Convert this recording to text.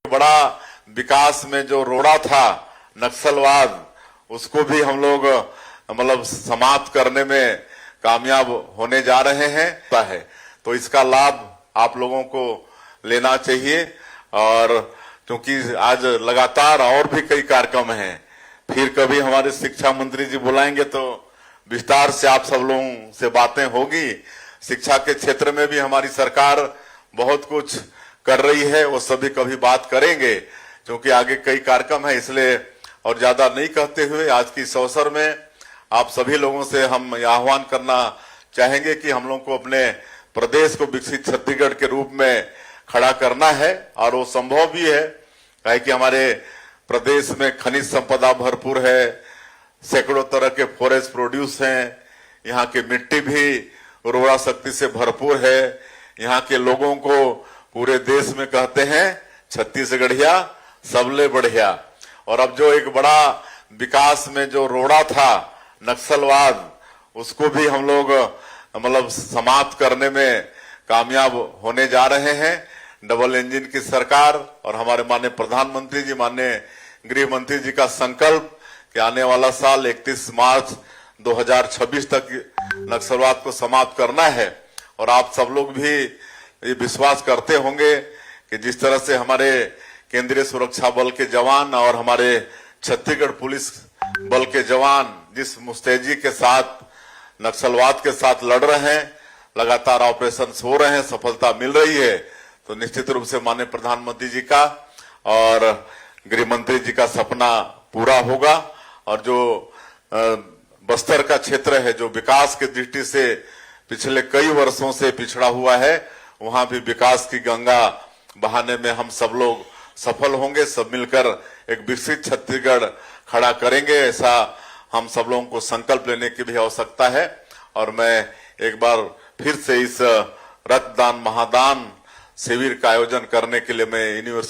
बड़ा विकास में जो रोड़ा था नक्सलवाद, उसको भी हम लोग मतलब समाप्त करने में कामयाब होने जा रहे हैं। तो इसका लाभ आप लोगों को लेना चाहिए। और क्योंकि आज लगातार और भी कई कार्यक्रम हैं, फिर कभी हमारे शिक्षा मंत्री जी बुलाएंगे तो विस्तार से आप सब लोगों से बातें होगी। शिक्षा के क्षेत्र में भी हमारी सरकार बहुत कुछ कर रही है, वो सभी कभी बात करेंगे क्योंकि आगे कई कार्यक्रम है। इसलिए और ज्यादा नहीं कहते हुए आज की इस अवसर में आप सभी लोगों से हम आह्वान करना चाहेंगे कि हम लोग को अपने प्रदेश को विकसित छत्तीसगढ़ के रूप में खड़ा करना है, और वो संभव भी है। काहे कि हमारे प्रदेश में खनिज संपदा भरपूर है, सैकड़ों तरह के फॉरेस्ट प्रोड्यूस हैं, यहाँ की मिट्टी भी उर्वरा शक्ति से भरपूर है। यहाँ के लोगों को पूरे देश में कहते हैं छत्तीसगढ़िया सबले बढ़िया। और अब जो एक बड़ा विकास में जो रोड़ा था नक्सलवाद, उसको भी हम लोग मतलब समाप्त करने में कामयाब होने जा रहे हैं। डबल इंजन की सरकार और हमारे माननीय प्रधानमंत्री जी, माननीय गृह मंत्री जी का संकल्प कि आने वाला साल 31 मार्च 2026 तक नक्सलवाद को समाप्त करना है। और आप सब लोग भी ये विश्वास करते होंगे कि जिस तरह से हमारे केंद्रीय सुरक्षा बल के जवान और हमारे छत्तीसगढ़ पुलिस बल के जवान जिस मुस्तैदी के साथ नक्सलवाद के साथ लड़ रहे हैं, लगातार ऑपरेशन हो रहे हैं, सफलता मिल रही है, तो निश्चित रूप से माननीय प्रधानमंत्री जी का और गृह मंत्री जी का सपना पूरा होगा। और जो बस्तर का क्षेत्र है, जो विकास की दृष्टि से पिछले कई वर्षों से पिछड़ा हुआ है, वहां भी विकास की गंगा बहाने में हम सब लोग सफल होंगे। सब मिलकर एक विकसित छत्तीसगढ़ खड़ा करेंगे, ऐसा हम सब लोगों को संकल्प लेने की भी आवश्यकता है। और मैं एक बार फिर से इस रक्तदान महादान शिविर का आयोजन करने के लिए मैं यूनिवर्सिटी